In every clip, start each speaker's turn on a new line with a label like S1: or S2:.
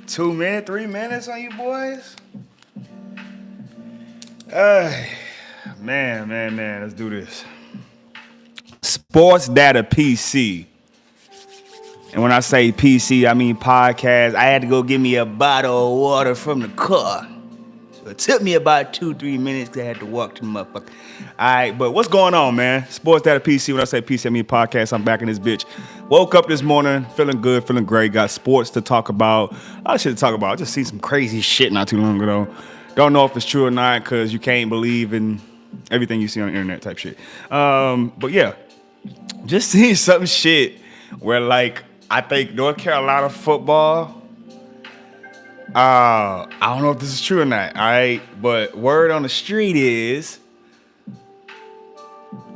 S1: 2 minutes, 3 minutes on you boys? Hey, man, let's do this. Sports Data PC. And when I say PC, I mean podcast. I had to go get me a bottle of water from the car. So it took me about 2-3 minutes because I had to walk to the motherfucker. All right, but what's going on, man? Sports Data PC. When I say PC, I mean podcast. I'm back in this bitch. Woke up this morning, feeling good, feeling great. Got sports to talk about. A lot of shit to talk about. I just seen some crazy shit not too long ago. Don't know if it's true or not because you can't believe in everything you see on the internet type shit. But yeah, just seeing some shit where like I think North Carolina football. I don't know if this is true or not. All right, but word on the street is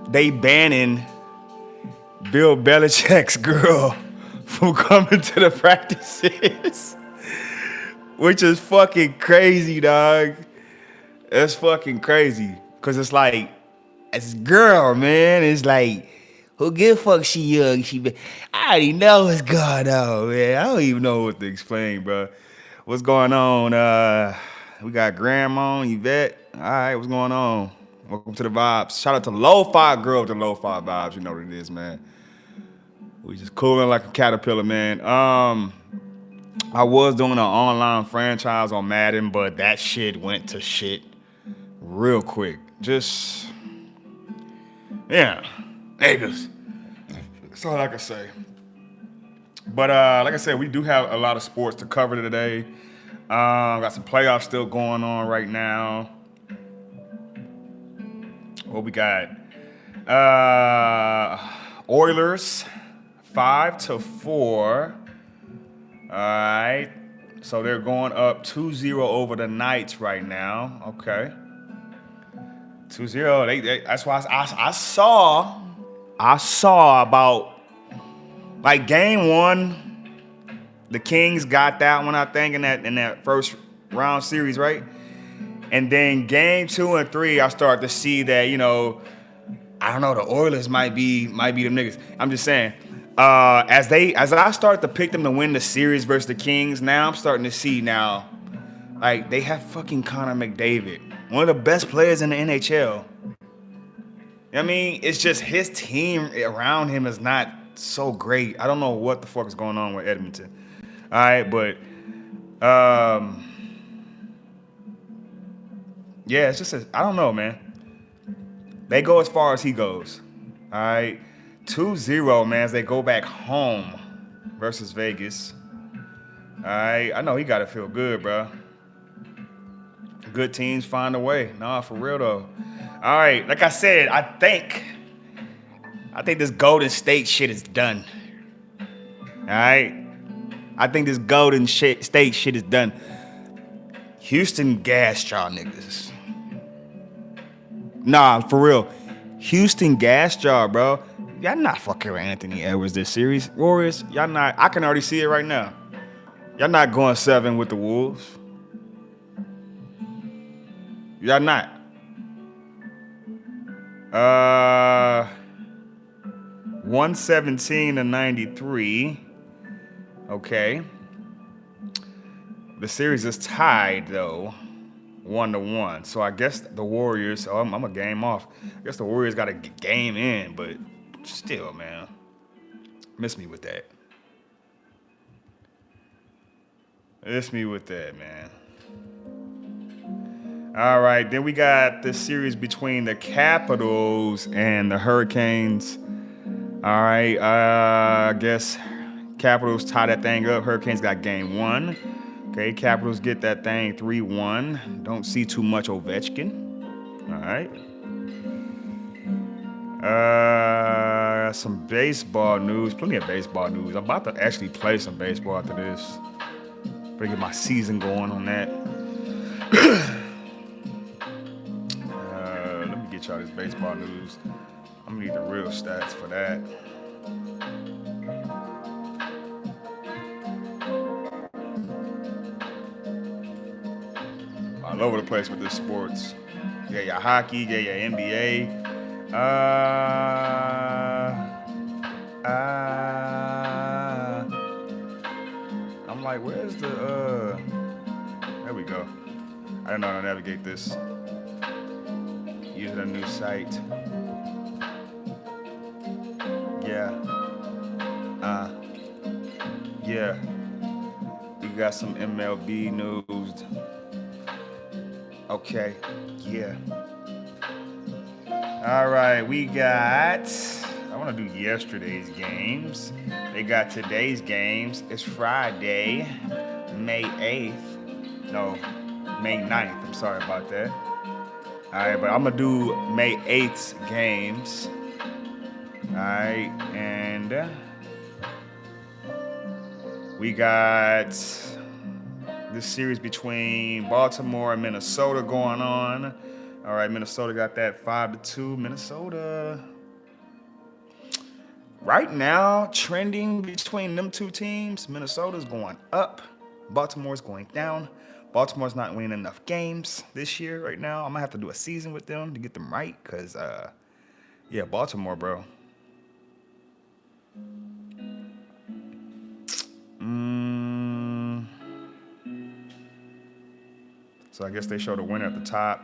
S1: they banning Bill Belichick's girl from coming to the practices, which is fucking crazy, dog. That's fucking crazy. Cause it's like, as a girl, man, it's like, who give a fuck she young? I already know what's going on, man. I don't even know what to explain, bro. What's going on? We got Grandma, Yvette. All right, what's going on? Welcome to the vibes. Shout out to Lo-Fi Girl with the Lo-Fi vibes. You know what it is, man. We just cooling like a caterpillar, man. I was doing an online franchise on Madden, but that shit went to shit real quick. Just, yeah, niggas. That's all I can say. But like I said, we do have a lot of sports to cover today. Got some playoffs still going on right now. What we got? Oilers 5-4. All right. So they're going up 2-0 over the Knights right now. Okay. 2-0. That's why I saw about like game one, the Kings got that one, I think, in that first round series, right? And then game 2 and 3, I start to see that, I don't know, the Oilers might be them niggas. I'm just saying, as I start to pick them to win the series versus the Kings, now I'm starting to see now, like they have fucking Connor McDavid, one of the best players in the NHL. I mean, it's just his team around him is not so great. I don't know what the fuck is going on with Edmonton. All right, but yeah, it's just I don't know, man. They go as far as he goes. All right, 2-0, man, as they go back home versus Vegas. All right, I know he got to feel good, bro. Good teams find a way. Nah, for real though. All right, like I said, I think this Golden State shit is done. All right, I think this Golden State shit is done. Houston gassed y'all niggas. Nah, for real. Houston gassed y'all, bro. Y'all not fucking with Anthony Edwards this series. Warriors, y'all not. I can already see it right now. Y'all not going 7 with the Wolves. Y'all not. 117-93. Okay. The series is tied though, 1-1. So I guess the Warriors. Oh, I'm a game off. I guess the Warriors got a game in, but still, man, miss me with that. Miss me with that, man. All right, then we got this series between the Capitals and the Hurricanes. All right, I guess Capitals tie that thing up. Hurricanes got game 1. Okay, Capitals get that thing 3-1. Don't see too much Ovechkin. All right. Some baseball news. Plenty of baseball news. I'm about to actually play some baseball after this. Better get my season going on that. Let me get y'all this baseball news. I'm gonna need the real stats for that. All over the place with this sports. Yeah, your hockey, yeah, your NBA. I'm like, where's the there we go. I didn't know how to navigate this. Using a new site. Yeah. Yeah. We got some MLB news. Okay. Yeah. All right, we got. I want to do yesterday's games. They got today's games. It's Friday, May 8th. No, May 9th. I'm sorry about that. All right, but I'm going to do May 8th's games. All right, and we got this series between Baltimore and Minnesota going on. All right, Minnesota got that 5-2. Minnesota right now trending between them two teams. Minnesota's going up. Baltimore's going down. Baltimore's not winning enough games this year right now. I'm gonna have to do a season with them to get them right, cause yeah, Baltimore, bro. So I guess they show the winner at the top.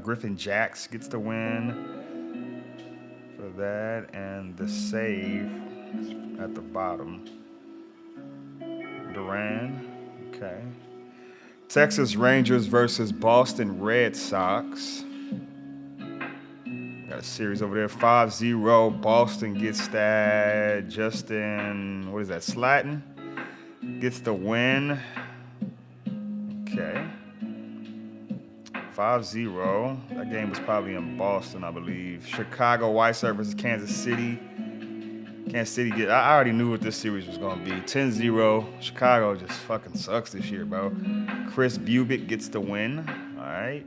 S1: Griffin Jacks gets the win for that, and the save at the bottom. Duran, okay. Texas Rangers versus Boston Red Sox. Got a series over there, 5-0. Boston gets that. Justin, what is that, Slatton? Gets the win. Okay. 5-0. That game was probably in Boston, I believe. Chicago White Sox versus Kansas City. Kansas City get. I already knew what this series was gonna be. 10-0. Chicago just fucking sucks this year, bro. Chris Bubick gets the win. All right.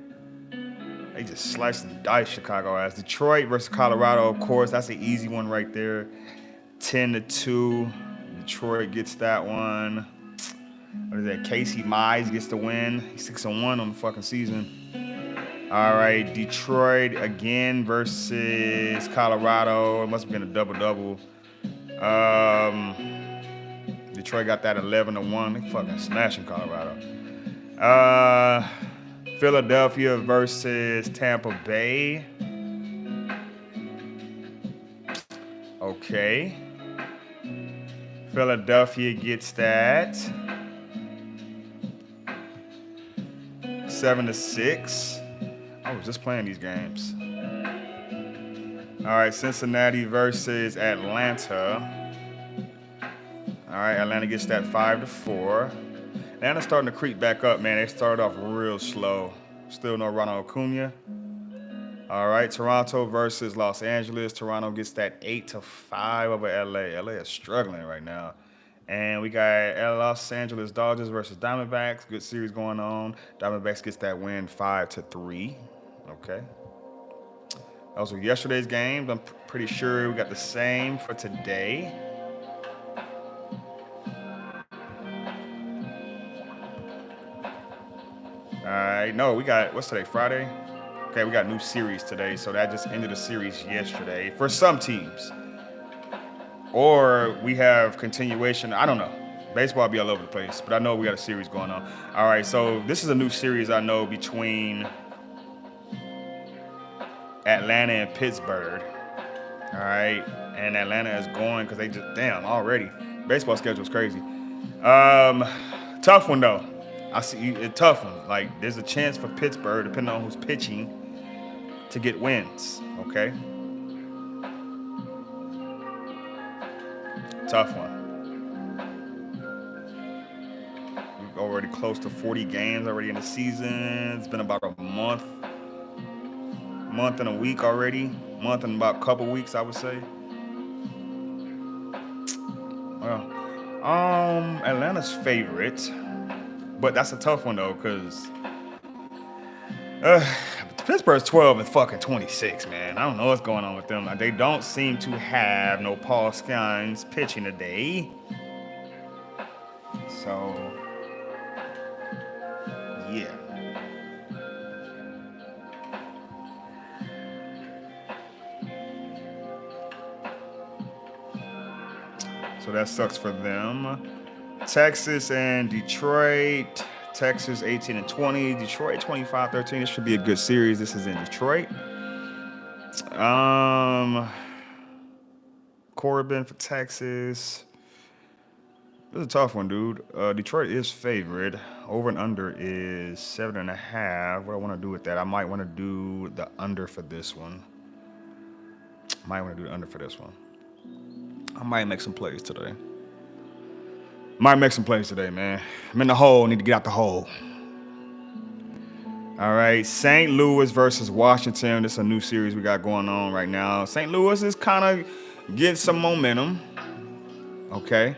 S1: They just sliced and diced Chicago ass. Detroit versus Colorado, of course. That's an easy one right there. 10-2. Detroit gets that one. What is that? Casey Mize gets the win. He's 6-1 on the fucking season. All right, Detroit again versus Colorado. It must have been a double-double. Detroit got that 11-1. They fucking smashing Colorado. Philadelphia versus Tampa Bay. Okay. Philadelphia gets that 7-6. I was just playing these games. All right, Cincinnati versus Atlanta. All right, Atlanta gets that 5-4. Atlanta's starting to creep back up, man. They started off real slow. Still no Ronald Acuna. All right, Toronto versus Los Angeles. Toronto gets that 8-5 over LA. LA is struggling right now. And we got Los Angeles Dodgers versus Diamondbacks. Good series going on. Diamondbacks gets that win 5-3. Okay. Those were yesterday's games. I'm pretty sure we got the same for today. All right. No, we got, what's today, Friday? Okay, we got new series today. So that just ended the series yesterday for some teams. Or we have continuation. I don't know. Baseball will be all over the place, but I know we got a series going on. All right, so this is a new series I know between Atlanta and Pittsburgh. All right, and Atlanta is going because they just, damn, already. Baseball schedule is crazy. Tough one, though. I see a tough one. Like, there's a chance for Pittsburgh, depending on who's pitching, to get wins, okay? Tough one. We're already close to 40 games already in the season. It's been about a month and a week already. Month and about a couple weeks, I would say. Well, Atlanta's favorite, but that's a tough one though, because Pittsburgh's 12-26, man. I don't know what's going on with them. They don't seem to have no Paul Skeens pitching today. So, yeah. So that sucks for them. Texas and Detroit. Texas 18-20. Detroit 25-13. This should be a good series. This is in Detroit. Corbin for Texas. This is a tough one, dude. Detroit is favored. Over and under is 7.5. What do I want to do with that? I might want to do the under for this one. I might make some plays today. Man. I'm in the hole. Need to get out the hole. All right. St. Louis versus Washington. This is a new series we got going on right now. St. Louis is kind of getting some momentum. Okay.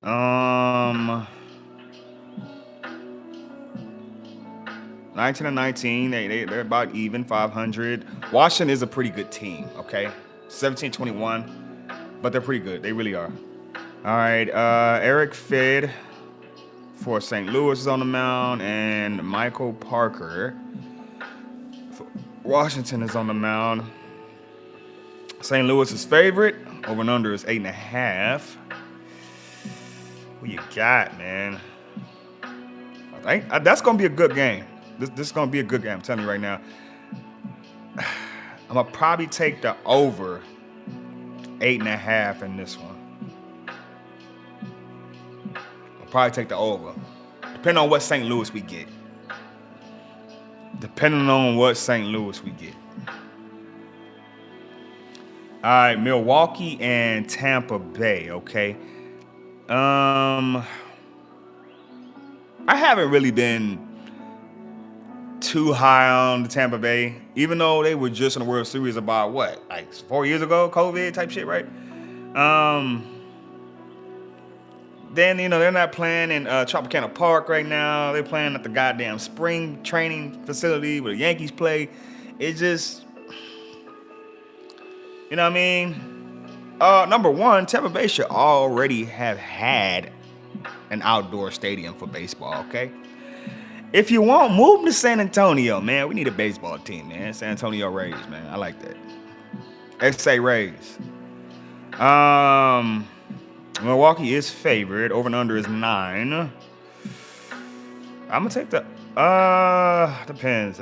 S1: 19-19. They're about even, 500. Washington is a pretty good team. Okay. 17-21. But they're pretty good. They really are. All right, Eric Fed for St. Louis is on the mound, and Michael Parker for Washington is on the mound. St. Louis is favorite. Over and under is 8.5. What you got, man? I think that's gonna be a good game. This is gonna be a good game. I'm telling you right now. I'm gonna probably take the over 8.5 in this one. Probably take the over. Depending on what St. Louis we get. All right, Milwaukee and Tampa Bay, okay? I haven't really been too high on the Tampa Bay, even though they were just in the World Series about what, like 4 years ago, COVID type shit, right? Then, they're not playing in Tropicana Park right now. They're playing at the goddamn spring training facility where the Yankees play. It just, you know what I mean? Number one, Tampa Bay should already have had an outdoor stadium for baseball, okay? If you want, move to San Antonio, man. We need a baseball team, man. San Antonio Rays, man. I like that. XA Rays. Milwaukee is favored. Over and under is 9. I'm gonna take the depends.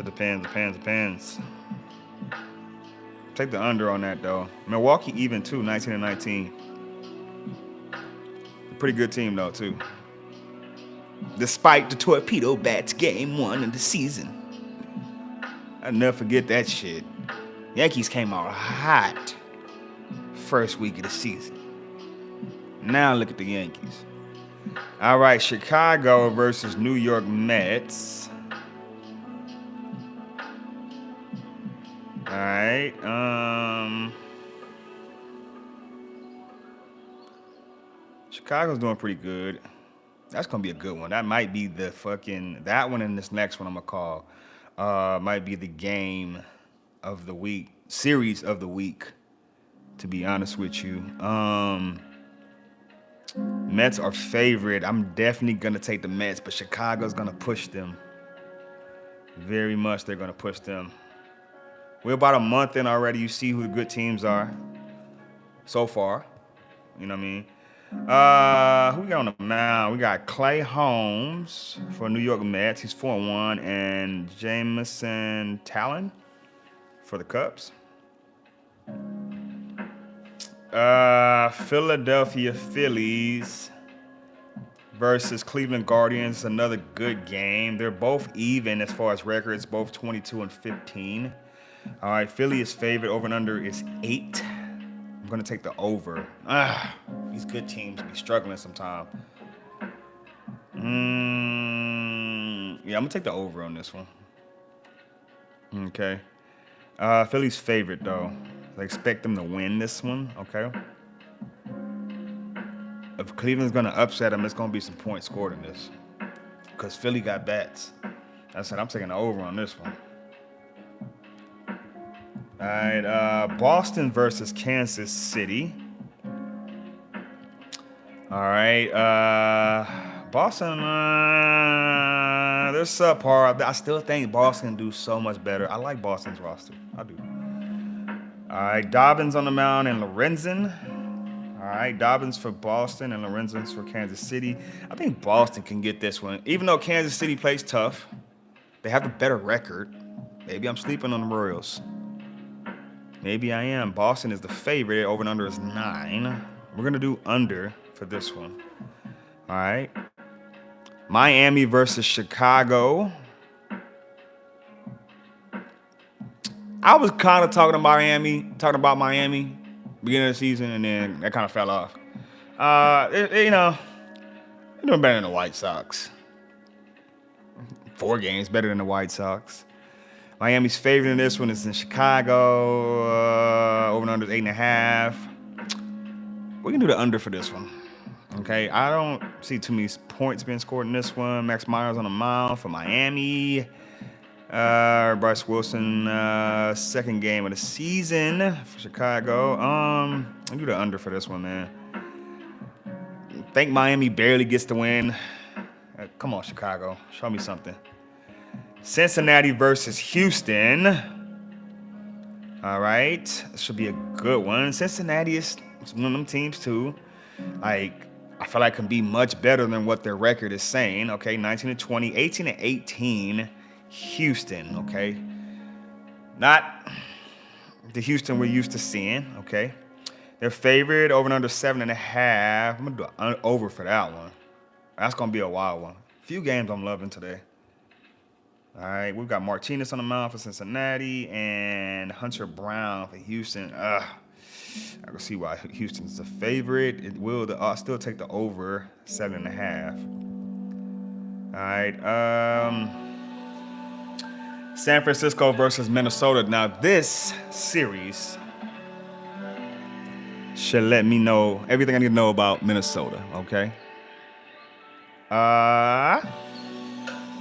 S1: Take the under on that though. Milwaukee even too, 19-19. Pretty good team though too. Despite the Torpedo Bats game 1 of the season. I'll never forget that shit. Yankees came out hot first week of the season. Now look at the Yankees. All right, Chicago versus New York Mets. All right. Chicago's doing pretty good. That's going to be a good one. That might be that one and this next one I'm going to call might be the game of the week, series of the week, to be honest with you. Mets are favorite. I'm definitely going to take the Mets, but Chicago's going to push them. Very much they're going to push them. We're about a month in already. You see who the good teams are so far. You know what I mean? Who we got on the mound? We got Clay Holmes for New York Mets. He's 4-1. And Jameson Talon for the Cubs. Philadelphia Phillies versus Cleveland Guardians. Another good game. They're both even as far as records, both 22-15. All right, Philly is favored. Over and under is 8. I'm going to take the over. These good teams be struggling sometimes. Yeah, I'm going to take the over on this one. Okay. Philly's favorite, though. I expect them to win this one, okay? If Cleveland's going to upset them, it's going to be some points scored in this. Because Philly got bats. I said I'm taking the over on this one. All right, Boston versus Kansas City. All right, Boston, they're subpar. I still think Boston can do so much better. I like Boston's roster. I do. All right, Dobbins on the mound and Lorenzen. All right, Dobbins for Boston and Lorenzen's for Kansas City. I think Boston can get this one. Even though Kansas City plays tough, they have the better record. Maybe I'm sleeping on the Royals. Maybe I am. Boston is the favorite. Over and under is 9. We're going to do under for this one. All right. Miami versus Chicago. I was kind of talking about Miami beginning of the season, and then that kind of fell off. They're doing better than the White Sox. 4 games better than the White Sox. Miami's favorite in this one is in Chicago. Over and under is 8.5. We can do the under for this one. Okay, I don't see too many points being scored in this one. Max Myers on the mound for Miami. Bryce Wilson, second game of the season for Chicago. I'll do the under for this one, man. Think Miami barely gets the win. Come on, Chicago. Show me something. Cincinnati versus Houston. All right. This should be a good one. Cincinnati is one of them teams, too. I feel like can be much better than what their record is saying. Okay, 19-20, 18-18, Houston. Okay, not the Houston we're used to seeing. Okay, their favorite over and under 7.5. I'm gonna do an over for that one. That's gonna be a wild one. Few games I'm loving today. All right, we've got Martinez on the mound for Cincinnati and Hunter Brown for Houston. I can see why Houston's the favorite. I'll still take the over 7.5. All right. San Francisco versus Minnesota. Now this series should let me know everything I need to know about Minnesota. Okay.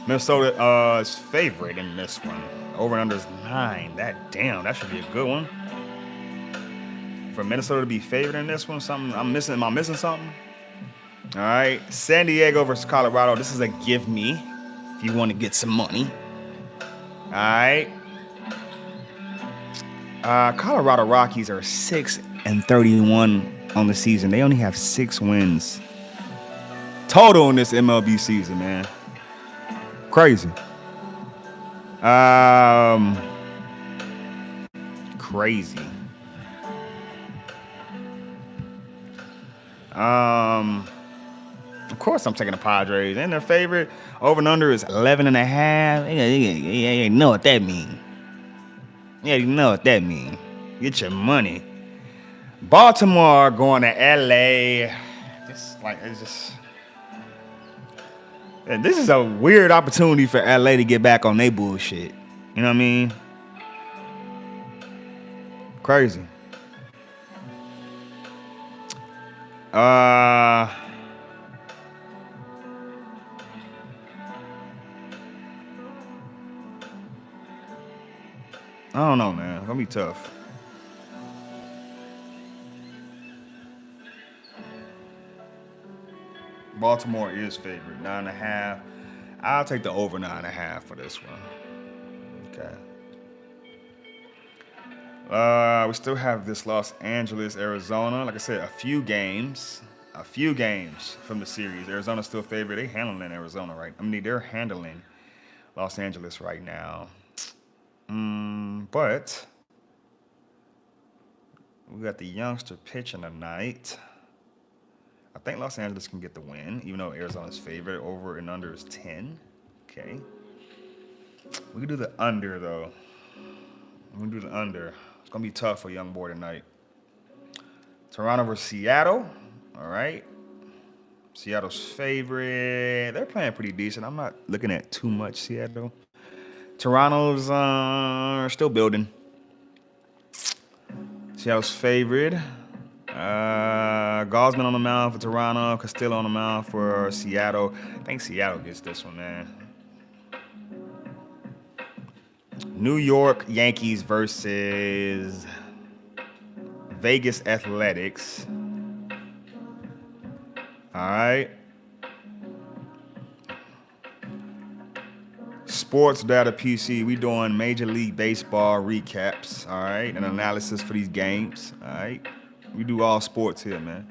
S1: Minnesota is favorite in this one. Over and under is 9. That should be a good one. For Minnesota to be favored in this one, am I missing something? All right, San Diego versus Colorado. This is a give me if you want to get some money. All right. Colorado Rockies are 6-31 on the season. They only have 6 wins total in this MLB season, man. Crazy. Crazy. Of course I'm taking the Padres. And their favorite over and under is 11.5. Yeah, you know what that means. Yeah, you know what that means. Get your money. Baltimore going to LA. This is a weird opportunity for LA to get back on their bullshit. You know what I mean? Crazy. I don't know, man. It's gonna be tough. Baltimore is favored, 9.5. I'll take the over 9.5 for this one. Okay. We still have this Los Angeles, Arizona. Like I said, a few games from the series. Arizona's still favored. They're handling Arizona right. They're handling Los Angeles right now. But we got the youngster pitching tonight. I think Los Angeles can get the win, even though Arizona's favorite. Over and under is 10. Okay. We can do the under, though. We're going to do the under. It's going to be tough for young boy tonight. Toronto versus Seattle. All right. Seattle's favorite. They're playing pretty decent. I'm not looking at too much Seattle. Toronto's still building. Seattle's favorite. Gosman on the mound for Toronto. Castillo on the mound for Seattle. I think Seattle gets this one, man. New York Yankees versus Vegas Athletics. All right. Sportsdatapc. We doing Major League Baseball recaps. All right, and analysis for these games. All right. We do all sports here, man.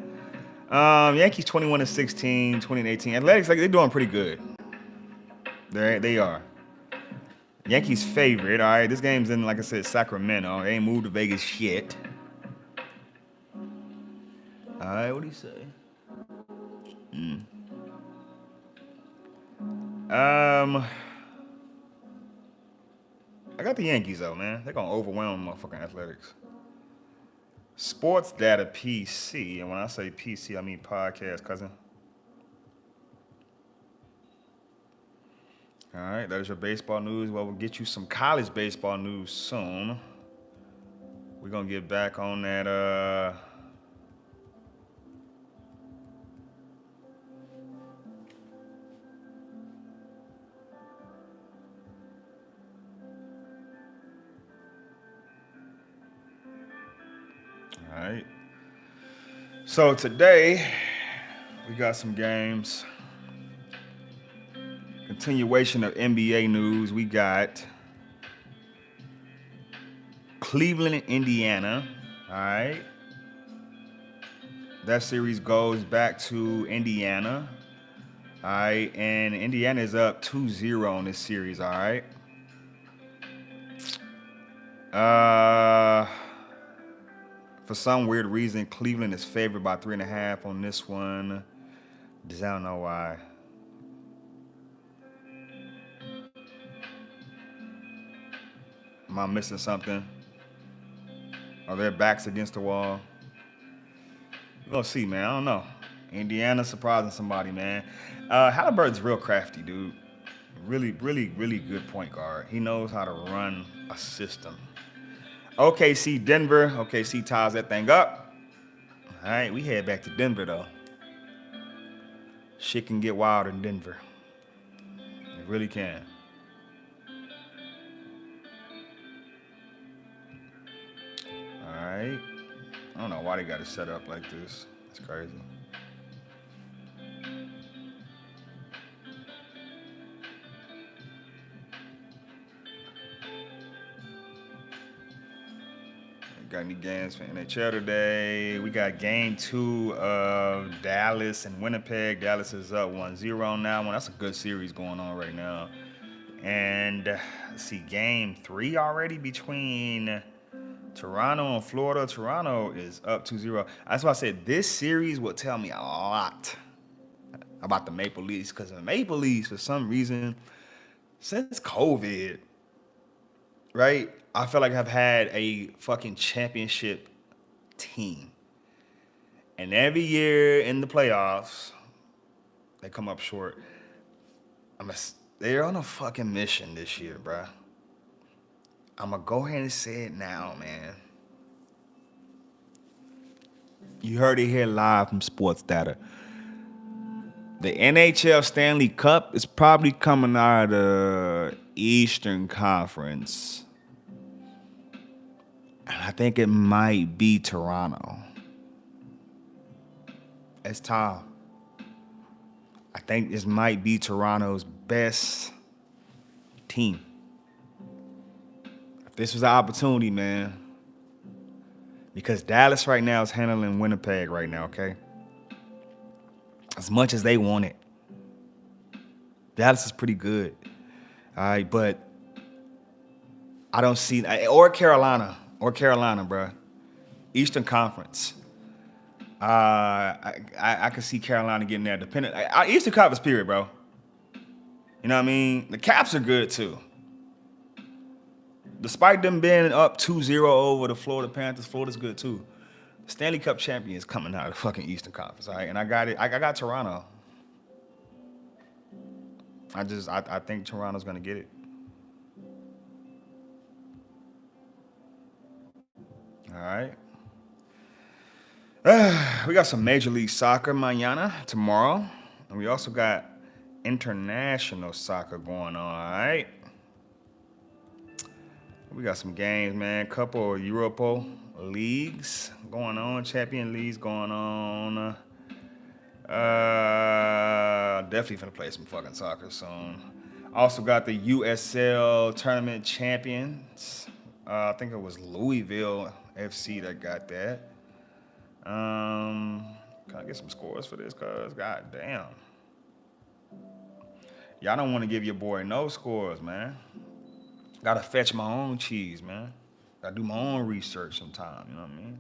S1: Yankees 21-16, 2018. Athletics, like they're doing pretty good. They are. Yankees favorite. All right, this game's in, like I said, Sacramento. They ain't moved to Vegas yet. All right, what do you say? I got the Yankees though, man. They're gonna overwhelm motherfucking Athletics. Sportsdatapc, PC, and when I say PC, I mean podcast, cousin. All right, that is your baseball news. Well, we'll get you some college baseball news soon. We're gonna get back on that. All right. So today we got some games. Continuation of NBA news. We got Cleveland and Indiana. All right. That series goes back to Indiana. All right. And Indiana is up 2-0 in this series. All right. For some weird reason, Cleveland is favored by 3.5 on this one. I don't know why. Am I missing something? Are their backs against the wall? We're gonna see, man. I don't know. Indiana surprising somebody, man. Halliburton's real crafty, dude. Really, really, really good point guard. He knows how to run a system. OKC, Denver. OKC ties that thing up. All right, we head back to Denver, though. Shit can get wild in Denver. It really can. All right. I don't know why they got it set up like this. It's crazy. Got any games for NHL today? We got game 2 of Dallas and Winnipeg. Dallas is up 1-0 on that one. That's a good series going on right now. And let's see, game 3 already between Toronto and Florida. Toronto is up 2-0. That's why I said this series will tell me a lot about the Maple Leafs, because the Maple Leafs, for some reason, since COVID, right, I feel like I've had a fucking championship team. And every year in the playoffs, they come up short. They're on a fucking mission this year, bruh. I'm going to go ahead and say it now, man. You heard it here live from Sports Data. The NHL Stanley Cup is probably coming out of the Eastern Conference. And I think it might be Toronto. It's tough. I think this might be Toronto's best team. If this was an opportunity, man. Because Dallas right now is handling Winnipeg right now, okay? As much as they want it. Dallas is pretty good. All right, but I don't see... Or Carolina, bro. Eastern Conference. I can see Carolina getting there. Eastern Conference, period, bro. You know what I mean? The Caps are good, too. Despite them being up 2-0 over the Florida Panthers, Florida's good, too. The Stanley Cup champion is coming out of the fucking Eastern Conference, all right? And I got it. I got Toronto. I think Toronto's going to get it. All right. We got some Major League Soccer mañana, tomorrow. And we also got international soccer going on, all right? We got some games, man. Couple of Europa leagues going on, Champion Leagues going on. Definitely finna play some fucking soccer soon. Also got the USL Tournament Champions. I think it was Louisville FC that got that. Can I get some scores for this? Cause god damn. Y'all don't want to give your boy no scores, man. Gotta fetch my own cheese, man. Gotta do my own research sometime, you know what I mean?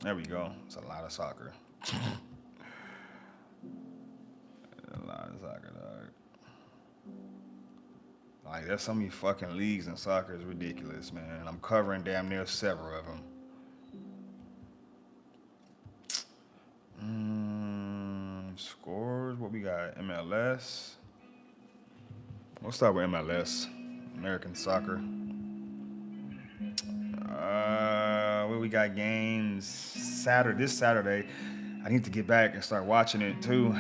S1: There we go. It's a lot of soccer. A lot of soccer, dog. Like, there's so many fucking leagues in soccer. It's ridiculous, man. I'm covering damn near several of them. Scores, what we got? MLS. We'll start with MLS. American soccer. Where we got games this Saturday. I need to get back and start watching it too.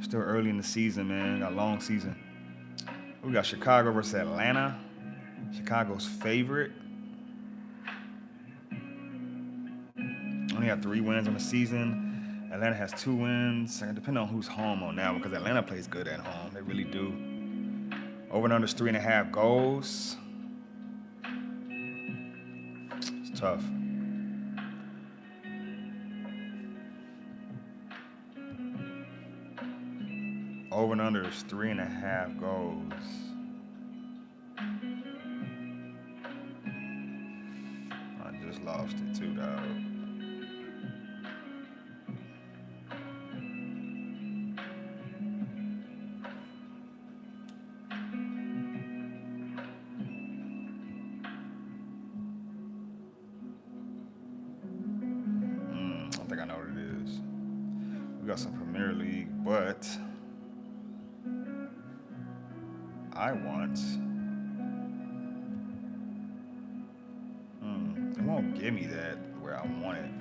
S1: Still early in the season, man. Got a long season. We got Chicago versus Atlanta. Chicago's favorite. Only have 3 wins on the season. Atlanta has 2 wins. Depending on who's home on that one, because Atlanta plays good at home. They really do. Over and under 3.5 goals. It's tough. Over and under is 3.5 goals. I just lost it too, dog. I think I know what it is. We got some Premier League, but I want. It won't give me that where I want it.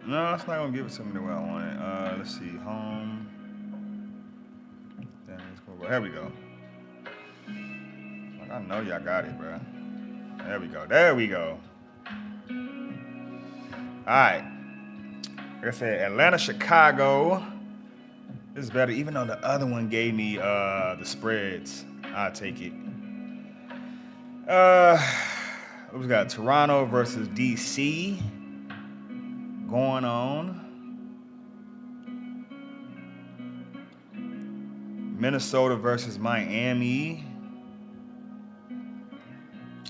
S1: No, it's not gonna give it to me the way I want it. Let's see, home. Then let's go. Here we go. Like, I know y'all got it, bro. There we go. There we go. All right. Like I said, Atlanta, Chicago. This is better, even though the other one gave me the spreads. I'll take it. We got Toronto versus DC going on. Minnesota versus Miami.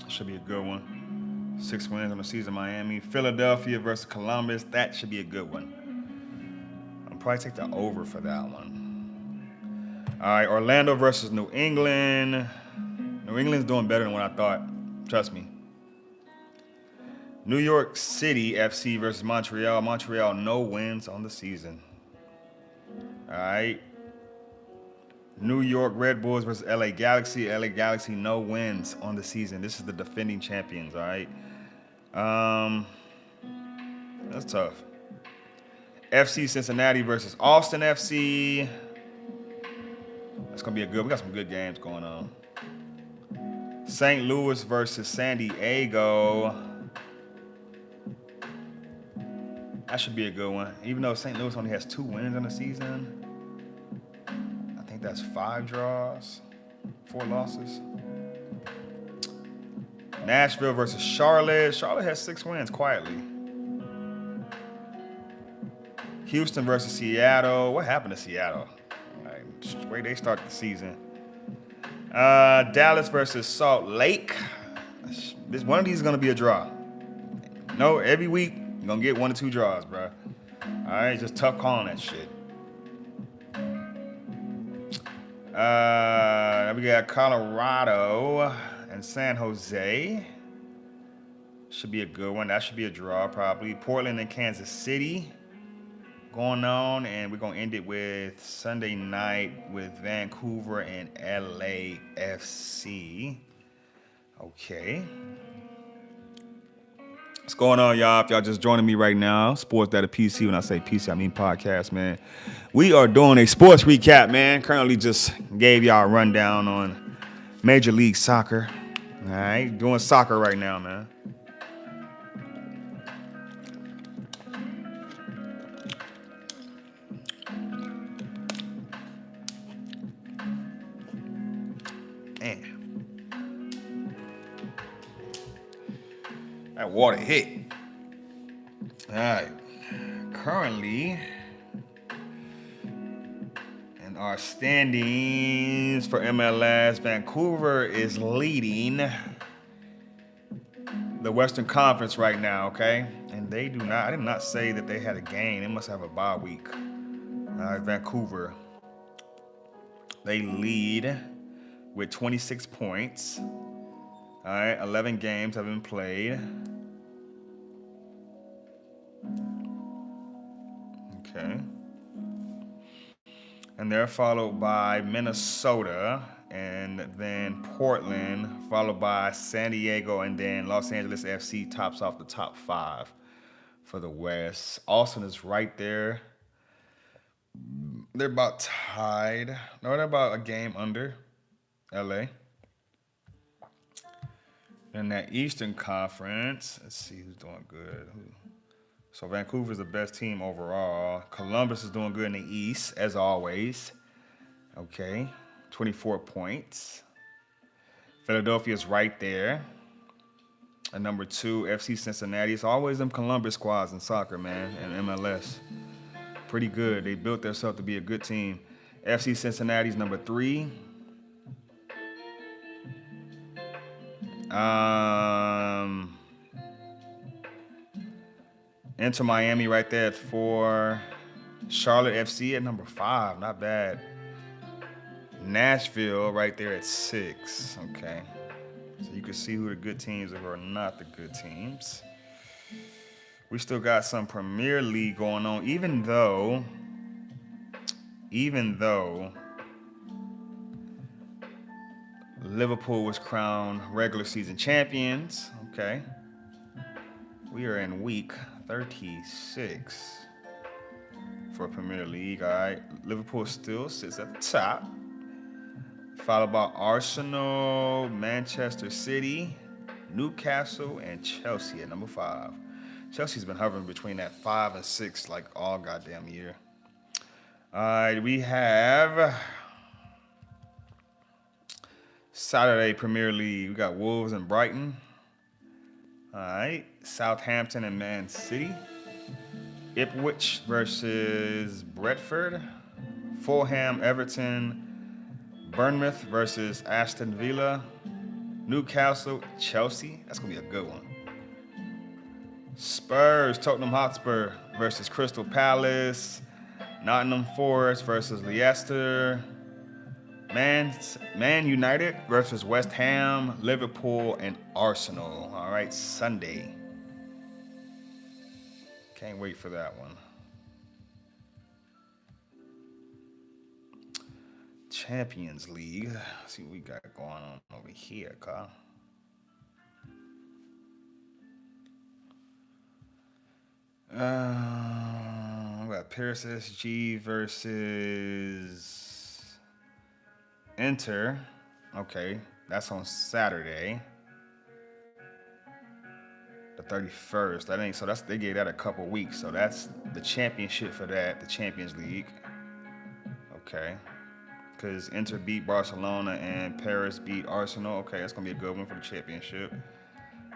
S1: Should be a good one. 6 wins on the season, Miami. Philadelphia versus Columbus. That should be a good one. I'll probably take the over for that one. All right, Orlando versus New England. New England's doing better than what I thought. Trust me. New York City FC versus Montreal. Montreal, no wins on the season. All right. New York Red Bulls versus LA Galaxy. LA Galaxy, no wins on the season. This is the defending champions, all right? That's tough. FC Cincinnati versus Austin FC. That's going to be a good, we got some good games going on. St. Louis versus San Diego. That should be a good one. Even though St. Louis only has 2 wins on the season, I think that's 5 draws, 4 losses. Nashville versus Charlotte. Charlotte has 6 wins quietly. Houston versus Seattle. What happened to Seattle? Like, the way they start the season. Dallas versus Salt Lake. One of these is going to be a draw. No, every week, you're going to get 1 or 2 draws, bro. All right, just tough calling that shit. We got Colorado and San Jose. Should be a good one. That should be a draw, probably. Portland and Kansas City going on, and we're going to end it with Sunday night with Vancouver and LAFC. Okay. What's going on, y'all? If y'all just joining me right now, Sportsdatapc. When I say PC, I mean podcast, man. We are doing a sports recap, man. Currently just gave y'all a rundown on Major League Soccer. All right, doing soccer right now, man. That water hit. All right. Currently, in our standings for MLS, Vancouver is leading the Western Conference right now, okay? And they do not, I did not say that they had a game. They must have a bye week. Vancouver, they lead with 26 points. All right, 11 games have been played. Okay. And they're followed by Minnesota, and then Portland, followed by San Diego, and then Los Angeles FC tops off the top 5 for the West. Austin is right there. They're about tied. No, they're about a game under LA. In that Eastern Conference, let's see who's doing good. So Vancouver's the best team overall. Columbus is doing good in the East, as always. Okay, 24 points. Philadelphia's right there. At number 2, FC Cincinnati. It's always them Columbus squads in soccer, man, and MLS. Pretty good. They built themselves to be a good team. FC Cincinnati's number 3. Inter Miami right there at 4. Charlotte FC at number 5. Not bad. Nashville right there at 6. Okay. So you can see who the good teams are or not the good teams. We still got some Premier League going on, even though Liverpool was crowned regular season champions. Okay. We are in week 36 for Premier League. All right. Liverpool still sits at the top, followed by Arsenal, Manchester City, Newcastle, and Chelsea at number 5. Chelsea's been hovering between that 5 and 6 like all goddamn year. All right, we have Saturday Premier League. We got Wolves and Brighton. All right, Southampton and Man City. Ipswich versus Brentford. Fulham, Everton. Bournemouth versus Aston Villa. Newcastle, Chelsea. That's going to be a good one. Spurs, Tottenham Hotspur versus Crystal Palace. Nottingham Forest versus Leicester. Man United versus West Ham, Liverpool, and Arsenal. All right, Sunday. Can't wait for that one. Champions League. Let's see what we got going on over here, Kyle. We got Paris SG versus Inter. Okay, that's on Saturday, the 31st. That ain't so. They gave that a couple weeks. So that's the championship for that. The Champions League. Okay, because Inter beat Barcelona and Paris beat Arsenal. Okay, that's gonna be a good one for the championship.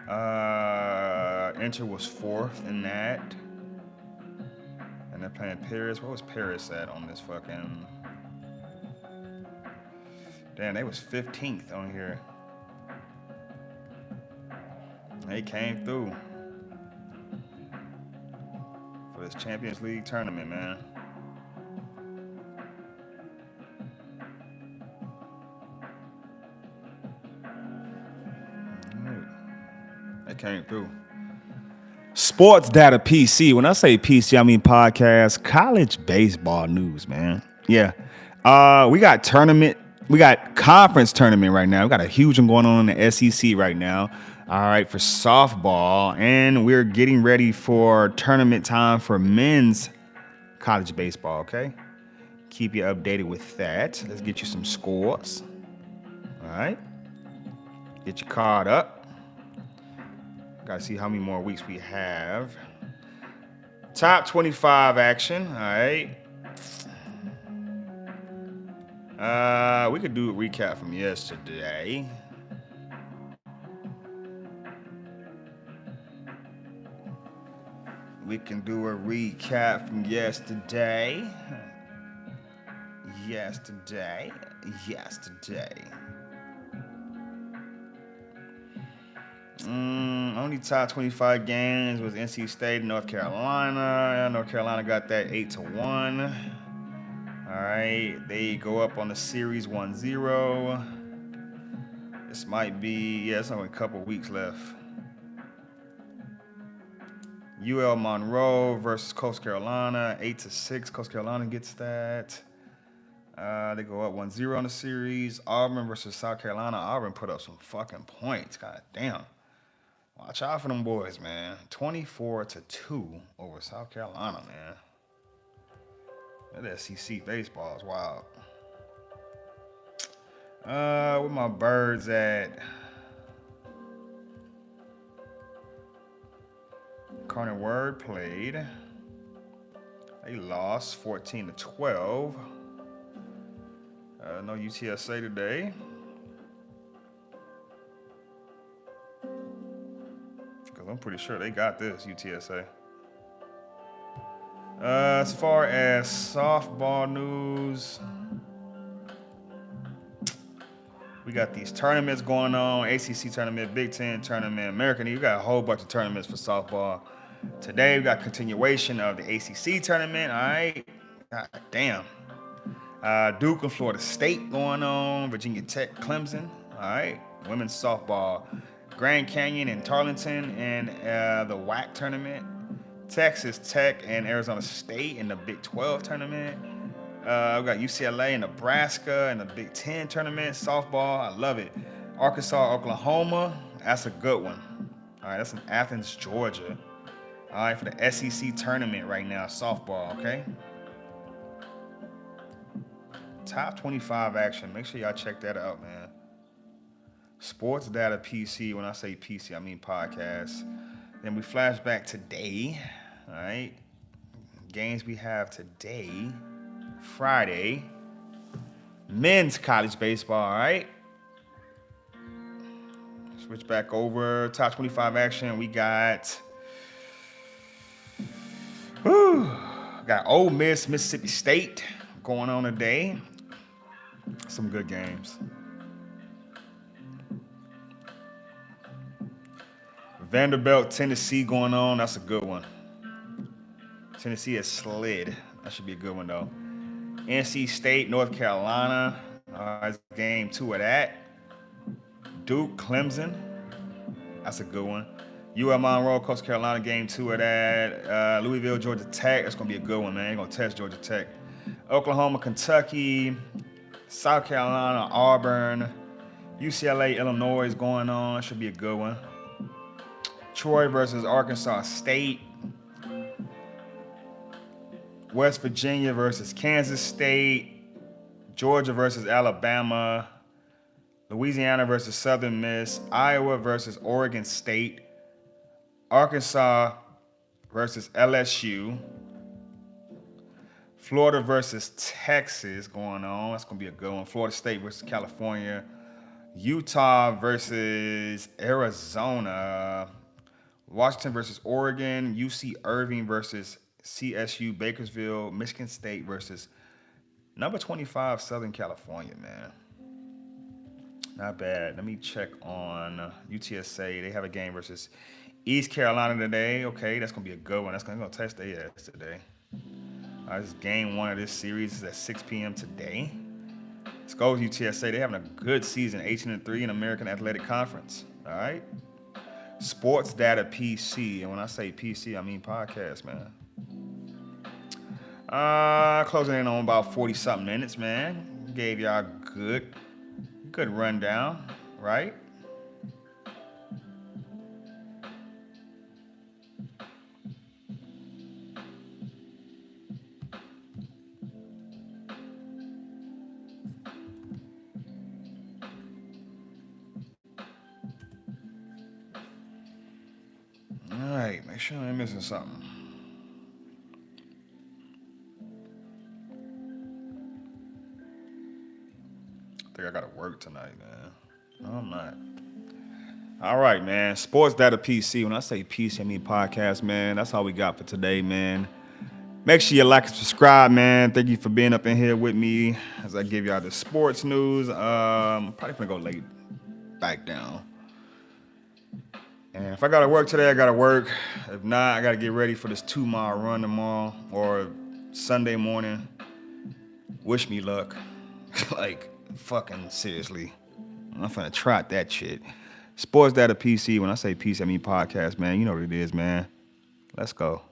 S1: Inter was 4th in that. And they're playing Paris. What was Paris at on this fucking... Damn, they was 15th on here. They came through for this Champions League tournament, man. They came through. Sportsdatapc. When I say PC, I mean podcast. College baseball news, man. Yeah. We got conference tournament right now. We got a huge one going on in the SEC right now. All right, for softball. And we're getting ready for tournament time for men's college baseball, okay? Keep you updated with that. Let's get you some scores. All right. Get you caught up. Got to see how many more weeks we have. Top 25 action. All right. We could do a recap from yesterday. we can do a recap from yesterday. Yesterday. Only top 25 games was NC State, North Carolina. North Carolina got that 8-1. All right, they go up on the series 1-0. This might be, it's only a couple weeks left. UL Monroe versus Coastal Carolina, 8-6. Coastal Carolina gets that. They go up 1-0 on the series. Auburn versus South Carolina. Auburn put up some fucking points. God damn. Watch out for them boys, man. 24-2 over South Carolina, man. That SEC baseball is wild. Where my birds at? Carter Word played. They lost 14-12. No UTSA today. Because I'm pretty sure they got this, UTSA. As far as softball news, we got these tournaments going on. ACC tournament, Big Ten tournament, American. You got a whole bunch of tournaments for softball. Today we got continuation of the ACC tournament. All right. God damn. Duke and Florida State going on. Virginia Tech, Clemson. All right. Women's softball. Grand Canyon and Tarleton and the WAC tournament. Texas Tech and Arizona State in the Big 12 tournament. We got UCLA and Nebraska in the Big 10 tournament. Softball, I love it. Arkansas, Oklahoma, that's a good one. All right, that's in Athens, Georgia. All right, for the SEC tournament right now, softball, okay? Top 25 action. Make sure y'all check that out, man. Sportsdatapc. When I say PC, I mean podcast. Then we flash back today. All right. Games we have today. Friday. Men's college baseball, all right? Switch back over. Top 25 action. We got Ole Miss, Mississippi State going on today. Some good games. Vanderbilt, Tennessee going on. That's a good one. Tennessee has slid. That should be a good one, though. NC State, North Carolina. It's game 2 of that. Duke, Clemson. That's a good one. UL Monroe, Coastal Carolina, game 2 of that. Louisville, Georgia Tech. That's going to be a good one, man. They're going to test Georgia Tech. Oklahoma, Kentucky. South Carolina, Auburn. UCLA, Illinois is going on. Should be a good one. Troy versus Arkansas State. West Virginia versus Kansas State. Georgia versus Alabama. Louisiana versus Southern Miss. Iowa versus Oregon State. Arkansas versus LSU. Florida versus Texas going on. That's going to be a good one. Florida State versus California. Utah versus Arizona. Washington versus Oregon. UC Irving versus CSU Bakersfield. Michigan State versus number 25 Southern California, man. Not bad. Let me check on UTSA. They have a game versus East Carolina today. Okay, that's going to be a good one. That's going to test their ass today. This is game 1 of this series. It's at 6 p.m. today. Let's go with UTSA. They're having a good season, 18-3 in American Athletic Conference. All right. Sportsdatapc. And when I say PC, I mean podcast, man. Closing in on about 40-something minutes, man. Gave y'all good rundown, right? All right, make sure I ain't missing something. I think I gotta work tonight, man. No, I'm not. All right, man. Sports Data PC. When I say PC, I mean podcast, man. That's all we got for today, man. Make sure you like and subscribe, man. Thank you for being up in here with me as I give y'all the sports news. Probably gonna go lay back down. And if I gotta work today, I gotta work. If not, I gotta get ready for this 2-mile run tomorrow or Sunday morning. Wish me luck. Like, fucking seriously. I'm finna trot that shit. Sports Data PC. When I say PC, I mean podcast, man. You know what it is, man. Let's go.